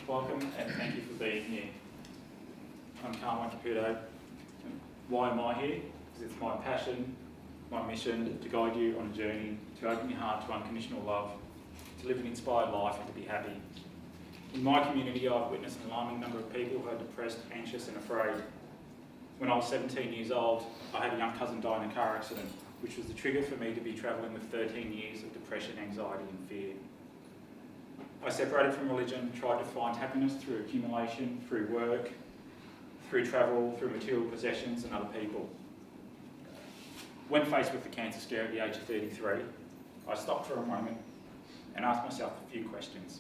Welcome and thank you for being here. I'm Carmine Caputo. Why am I here? Because it's my passion, my mission to guide you on a journey to open your heart to unconditional love, to live an inspired life and to be happy. In my community, I've witnessed an alarming number of people who are depressed, anxious and afraid. When I was 17 years old, I had a young cousin die in a car accident, which was the trigger for me to be travelling with 13 years of depression, anxiety and fear. I separated from religion, tried to find happiness through accumulation, through work, through travel, through material possessions and other people. When faced with the cancer scare at the age of 33, I stopped for a moment and asked myself a few questions.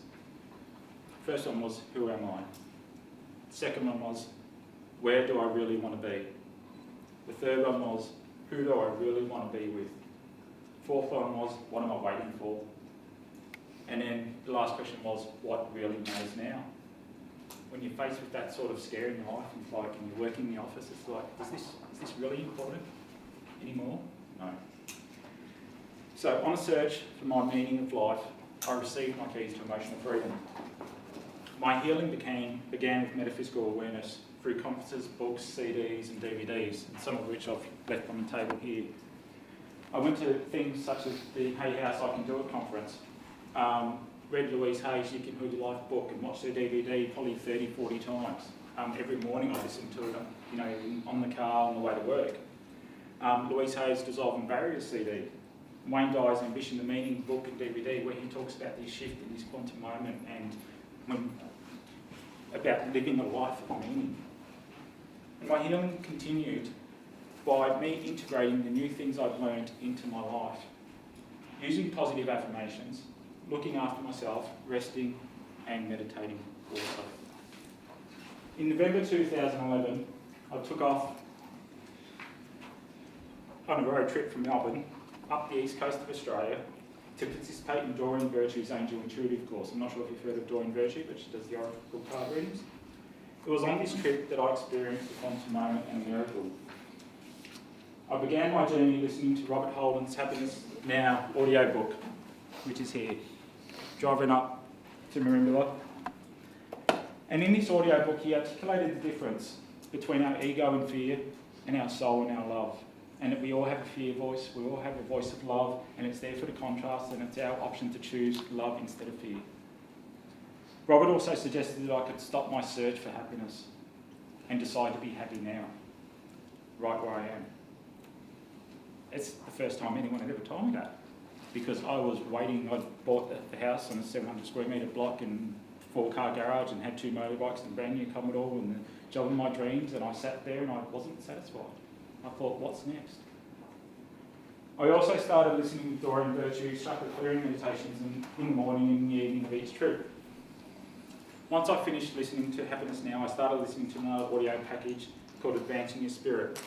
First one was, who am I? The second one was, where do I really want to be? The third one was, who do I really want to be with? Fourth one was, what am I waiting for? And then the last question was, what really matters now? When you're faced with that sort of scare in your life, it's like, and you work in the office, it's like, is this really important anymore? No. So on a search for my meaning of life, I received my keys to emotional freedom. My healing began with metaphysical awareness through conferences, books, CDs and DVDs, and some of which I've left on the table here. I went to things such as the Hey House I Can Do It conference, read Louise Hay's You Can Heal Your Life book and watched her DVD probably 30, 40 times. Every morning I listened to it, on the car on the way to work. Louise Hay's Dissolving Barriers CD, Wayne Dyer's Ambition, the Meaning book and DVD, where he talks about this shift in this quantum moment and about living a life of meaning. And my healing continued by me integrating the new things I've learned into my life, using positive affirmations, looking after myself, resting and meditating also. In November 2011, I took off on a road trip from Melbourne up the east coast of Australia to participate in Doreen Virtue's Angel Intuitive course. I'm not sure if you've heard of Doreen Virtue, but she does the oracle card readings. It was on this trip that I experienced the quantum moment and a miracle. I began my journey listening to Robert Holden's Happiness Now audiobook, which is here, driving up to Merimbula. And in this audiobook, he articulated the difference between our ego and fear and our soul and our love. And that we all have a fear voice, we all have a voice of love, and it's there for the contrast, and it's our option to choose love instead of fear. Robert also suggested that I could stop my search for happiness and decide to be happy now, right where I am. It's the first time anyone had ever told me that, because I was waiting. I'd bought the house on a 700 square metre block and 4-car garage and had 2 motorbikes and a brand new Commodore and the job of my dreams, and I sat there and I wasn't satisfied. I thought, what's next? I also started listening to Doreen Virtue's chakra clearing meditations in the morning and in the evening of each trip. Once I finished listening to Happiness Now, I started listening to another audio package called Advancing Your Spirit.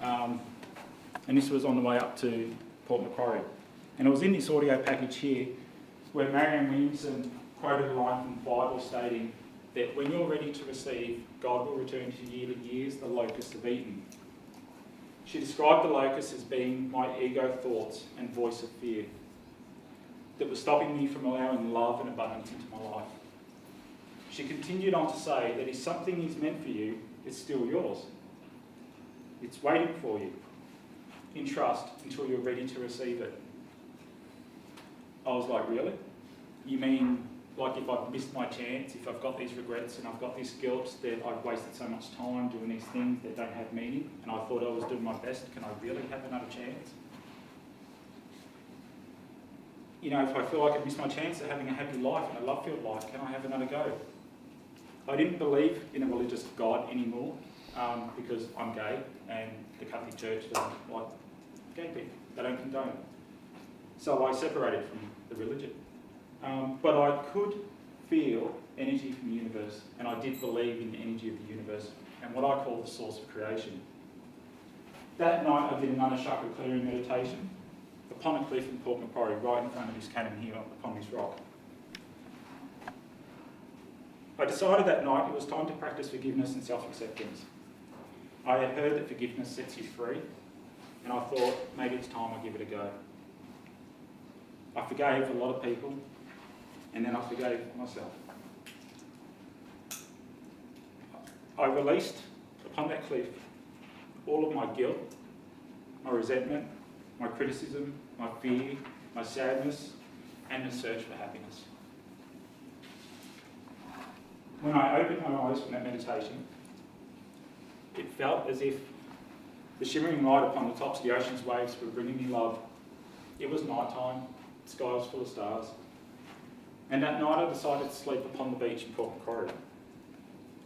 And this was on the way up to Port Macquarie. And it was in this audio package here where Marianne Williamson quoted a line from the Bible stating that when you're ready to receive, God will return to you the years the locusts have eaten. She described the locusts as being my ego thoughts and voice of fear that was stopping me from allowing love and abundance into my life. She continued on to say that if something is meant for you, it's still yours. It's waiting for you in trust until you're ready to receive it. I was like, really? You mean like if I've missed my chance, if I've got these regrets and I've got this guilt that I've wasted so much time doing these things that don't have meaning and I thought I was doing my best, can I really have another chance? If I feel like I've missed my chance of having a happy life and a love-filled life, can I have another go? I didn't believe in a religious God anymore because I'm gay and the Catholic Church doesn't like gay people. They don't condone it. So I separated from the religion. But I could feel energy from the universe, and I did believe in the energy of the universe and what I call the source of creation. That night I did another chakra clearing meditation upon a cliff in Port Macquarie, right in front of this cannon here upon this rock. I decided that night it was time to practice forgiveness and self-acceptance. I had heard that forgiveness sets you free, and I thought maybe it's time I give it a go. I forgave a lot of people, and then I forgave myself. I released upon that cliff all of my guilt, my resentment, my criticism, my fear, my sadness, and the search for happiness. When I opened my eyes from that meditation, it felt as if the shimmering light upon the tops of the ocean's waves were bringing me love. It was night time, the sky was full of stars, and that night I decided to sleep upon the beach in Port Macquarie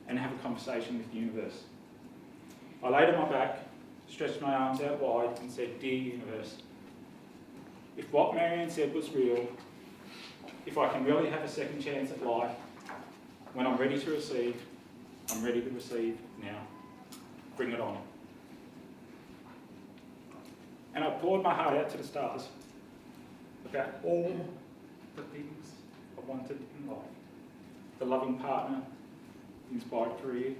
and have a conversation with the universe. I laid on my back, stretched my arms out wide and said, "Dear universe, if what Marianne said was real, if I can really have a second chance at life, when I'm ready to receive, I'm ready to receive now. Bring it on." And I poured my heart out to the stars about all the things I wanted in life. The loving partner, inspired career,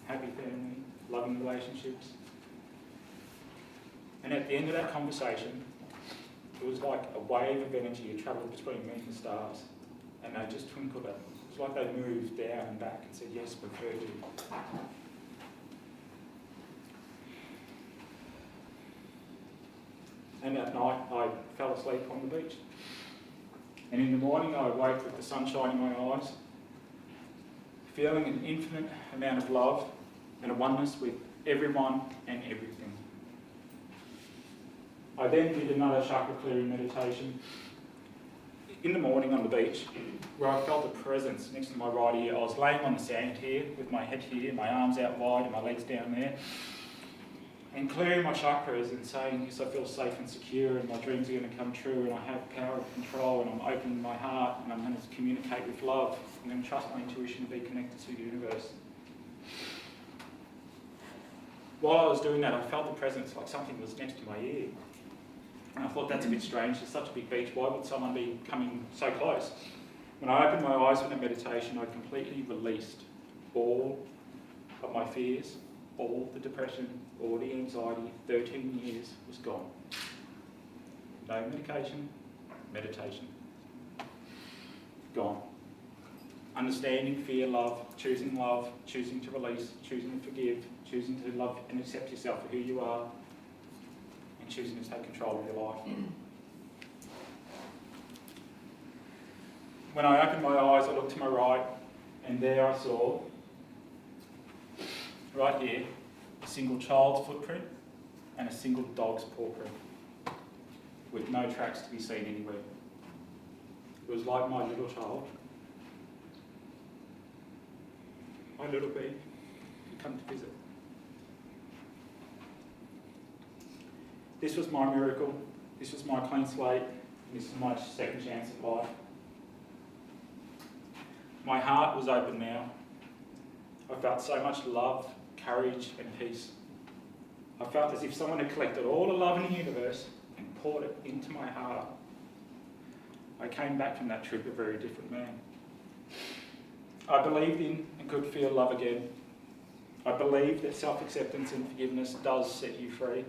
happy family, loving relationships. And at the end of that conversation, it was like a wave of energy had travelled between me and the stars, and they just twinkled at me. It was like they moved down and back and said, "Yes, we've heard you." And that night I fell asleep on the beach. And in the morning I awoke with the sunshine in my eyes, feeling an infinite amount of love and a oneness with everyone and everything. I then did another chakra clearing meditation in the morning on the beach, where I felt a presence next to my right ear. I was laying on the sand here with my head here, my arms out wide and my legs down there, and clearing my chakras and saying, "Yes, I feel safe and secure, and my dreams are going to come true, and I have power of control, and I'm opening my heart, and I'm going to communicate with love. I'm going to trust my intuition to be connected to the universe." While I was doing that, I felt the presence, like something was next to my ear. And I thought, that's a bit strange, it's such a big beach, why would someone be coming so close? When I opened my eyes from the meditation, I completely released all of my fears, all the depression, all the anxiety. 13 years was gone. No medication, meditation. Gone. Understanding, fear, love, choosing to release, choosing to forgive, choosing to love and accept yourself for who you are, and choosing to take control of your life. When I opened my eyes, I looked to my right, and there I saw, right here, a single child's footprint and a single dog's paw print, with no tracks to be seen anywhere. It was like my little child, my little bee, had come to visit. This was my miracle, this was my clean slate, and this is my second chance at life. My heart was open now. I felt so much love, courage and peace. I felt as if someone had collected all the love in the universe and poured it into my heart. I came back from that trip a very different man. I believed in and could feel love again. I believed that self-acceptance and forgiveness does set you free.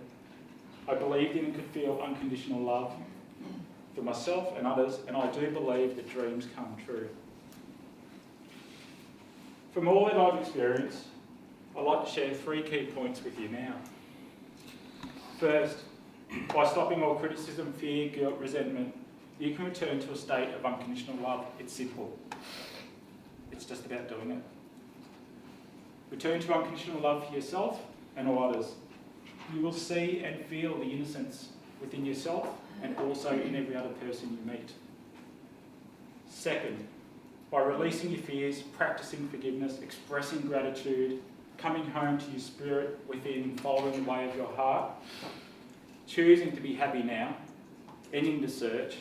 I believed in and could feel unconditional love for myself and others, and I do believe that dreams come true. From all that I've experienced, I'd like to share 3 key points with you now. First, by stopping all criticism, fear, guilt, resentment, you can return to a state of unconditional love. It's simple. It's just about doing it. Return to unconditional love for yourself and all others. You will see and feel the innocence within yourself and also in every other person you meet. Second, by releasing your fears, practicing forgiveness, expressing gratitude, coming home to your spirit within, following the way of your heart, choosing to be happy now, ending the search,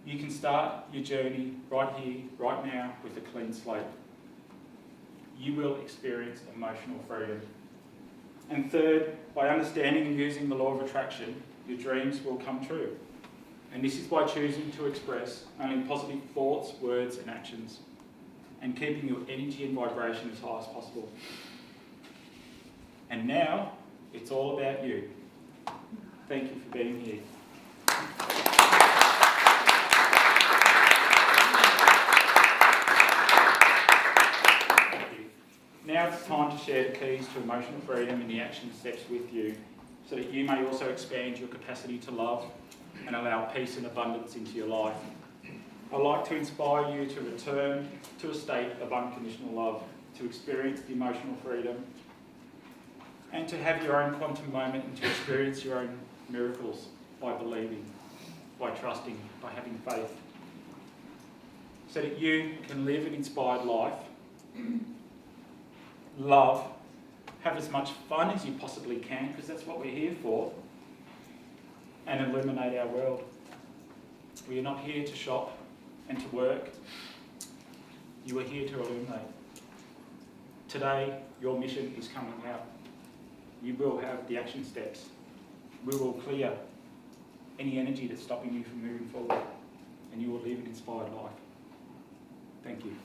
you can start your journey right here, right now, with a clean slate. You will experience emotional freedom. And third, by understanding and using the law of attraction, your dreams will come true. And this is by choosing to express only positive thoughts, words and actions, and keeping your energy and vibration as high as possible. And now, it's all about you. Thank you for being here. Thank you. now it's time to share the keys to emotional freedom and the action steps with you, so that you may also expand your capacity to love and allow peace and abundance into your life. I'd like to inspire you to return to a state of unconditional love, to experience the emotional freedom, and to have your own quantum moment and to experience your own miracles by believing, by trusting, by having faith, so that you can live an inspired life, love, have as much fun as you possibly can, because that's what we're here for, and illuminate our world. We are not here to shop and to work. You are here to illuminate. Today, your mission is coming out. You will have the action steps. We will clear any energy that's stopping you from moving forward, and you will live an inspired life. Thank you.